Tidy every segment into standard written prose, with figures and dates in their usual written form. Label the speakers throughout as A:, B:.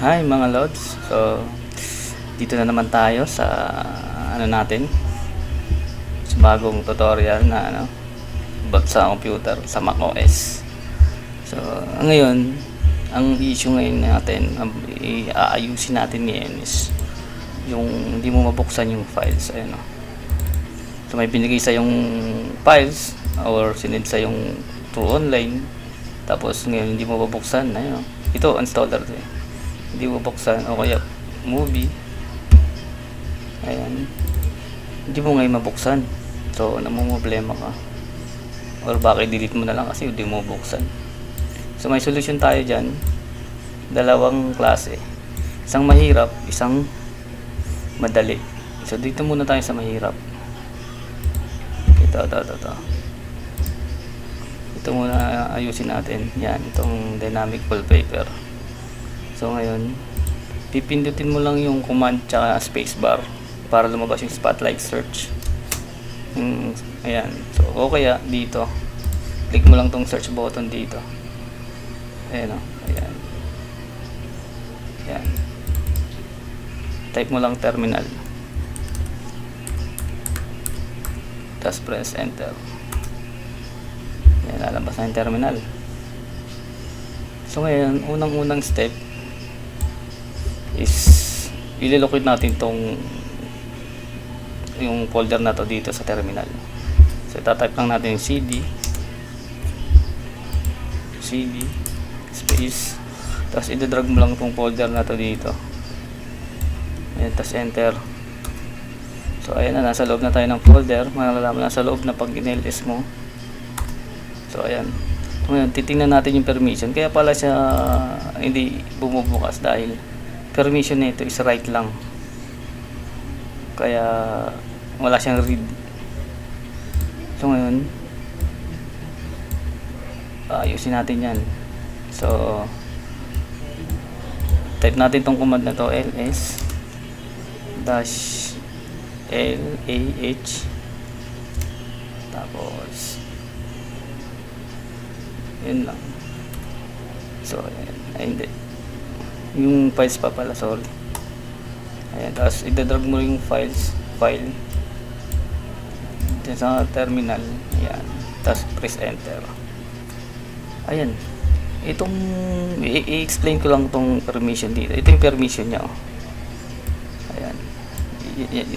A: Hi mga lods. So dito na naman tayo sa natin, sa bagong tutorial na about sa computer sa macOS. So ngayon, ang issue ngayon natin, aayusin natin ngayon is yung hindi mo mabuksan yung files. Ayun, so may binigay sa yung files or sinend sa yung through online, tapos ngayon hindi mo mabuksan. Ayun, ito installer to, hindi mo buksan, o kaya movie, ayan, hindi mo ngayon mabuksan. So namumblema ka, or bakit delete mo na lang kasi hindi mo buksan. So may solution tayo dyan, dalawang klase, isang mahirap, isang madali. So dito muna tayo sa mahirap. Ito muna ayusin natin. Yan, itong dynamic wallpaper. So ngayon, pipindutin mo lang yung command tsaka spacebar para lumabas yung spotlight search. Ayan. So o kaya dito, click mo lang tong search button dito. Ayan o. Ayan. Ayan. Type mo lang terminal. Tapos press enter. Ayan, lalabas na yung terminal. So ngayon, unang step is ililocate natin yung folder na to dito sa terminal. So itatype lang natin yung cd space, tapos i-drag mo lang itong folder na to dito. Ayan, tapos enter. So ayan na, nasa loob na tayo ng folder. Malalaman nasa loob na pag in-ls mo. So ayan. So, ngayon titingnan natin yung permission. Kaya pala siya hindi bumubukas dahil permission nito is write lang, kaya wala siyang read. So ngayon, ayusin natin yan. So type natin tong command na to, ls -lah, tapos yun lang. So hindi yung files pa pala, sorry. Ayan, tapos i-drag mo yung file dyan sa terminal. Ayan, tapos press enter. Ayan, itong i-explain ko lang tong permission dito. Ito yung permission nya, oh. Ayan,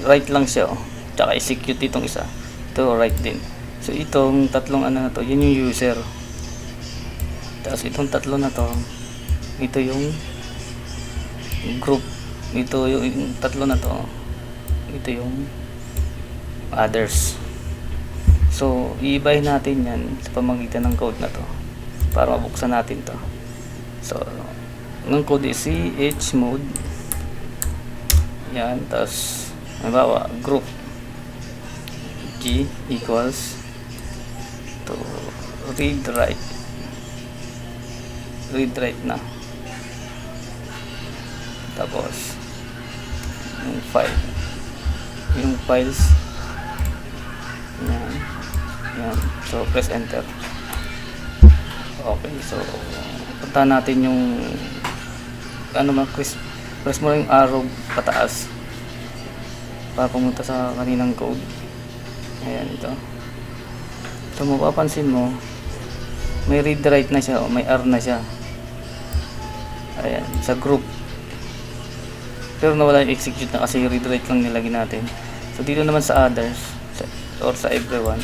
A: write lang siya, oh. Tsaka execute itong isa, ito write din. So itong tatlong na to, yun yung user. Tapos itong tatlo na to, ito yung group. Ito yung tatlo na to, ito yung others. So i-ibahin natin yan sa pamamagitan ng code na to para mabuksan natin to. So ng code is chmod, yan, tapos halimbawa group g equals to read write na, tapos yung files yan. So press enter. Okay, so punta natin yung press mo lang yung arrow pataas para pumunta sa kaninang code. Ayan, ito. So mapapansin mo may read write na siya, o may R na siya. Ayan, sa group. Pero nawala yung execute na kasi read write lang nilagay natin. So dito naman sa others or sa everyone,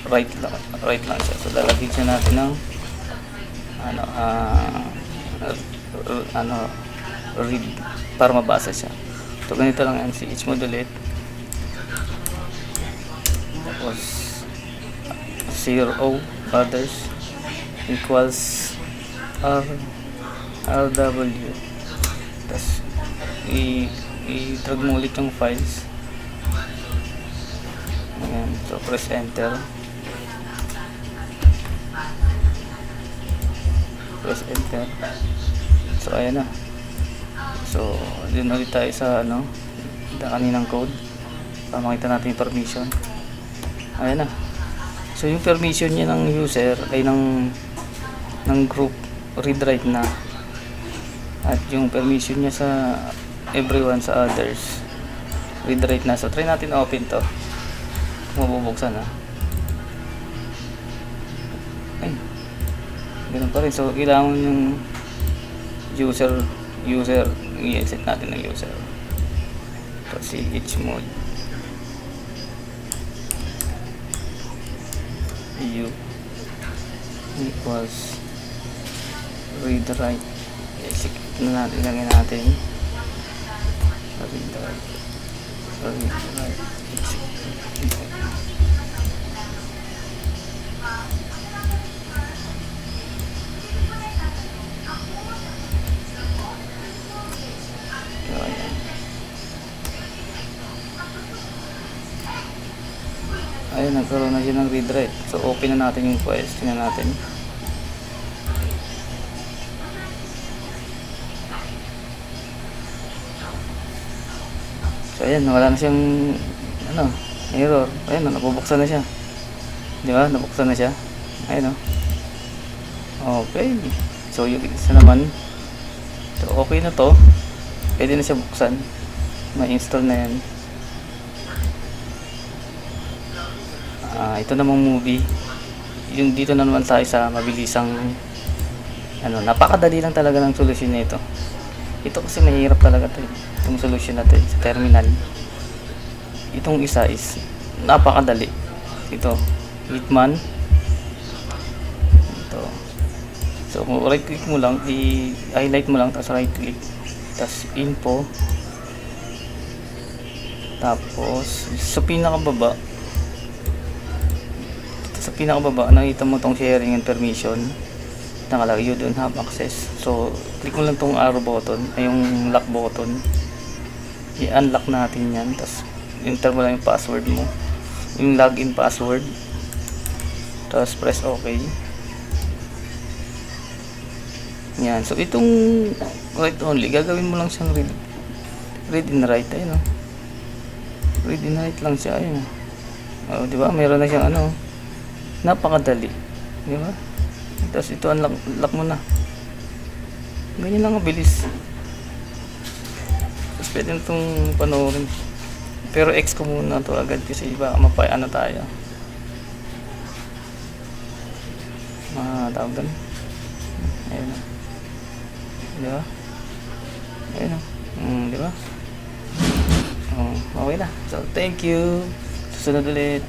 A: write lang siya. So lalagyan siya natin ng read para mabasa siya. So ganito lang yan, chmod ulit, tapos 0 others equals rw, tapos i-drag mo ulit yung files. Ayan, so press enter. So ayan na. So din ulit tayo sa kaninang code para makita natin yung permission. Ayan na. So yung permission niya ng user ay ng group read write na. At yung permission niya sa everyone, sa others, read write na. So try natin open to. Mabubuksan ha. Ay, ganun pa rin. So kailangan yung user i-set natin ng user. So ch mode u equals read write. Execute na natin, lagyan natin read write execute. Ayun, nagkaroon na siya ng read write. So open na natin yung files. Tingnan natin. So ayan, wala na siyang error. Ayun, nabubuksan na siya. Di ba? Nabuksan na siya. Ayun, okay. So yung isa naman. So okay na to. Pwede na siya buksan. Ma-install na yan. Ito namang movie. Yung dito na naman tayo sa mabilisang napakadali lang talaga ng solusyon nito. Ito kasi mahirap talaga to, yung solution natin sa terminal. Itong isa is napakadali. Ito, Hitman. Ito. So right click mo lang, i-highlight mo lang, tapos right click, tapos info, tapos sa pinakababa nakita mo tong sharing and permission, nakalagay you don't have access. So click mo lang tong arrow button, ay yung lock button, i-unlock natin yan, tapos enter mo lang yung password mo, yung login password, tapos press OK. Yan. So itong write only, gagawin mo lang siyang read and write. Ayun, read and write lang siya. Ayun, di ba, meron na siyang napakadali, di ba? Tapos ito unlock mo na. Ganyan lang kabilis. Tapos pwede na itong panoorin. Pero X ko muna to agad kasi baka tayo. Tawag doon. Ayun na. Di ba? Ayun na. Di ba? Okay na. So thank you. Susunod ulit.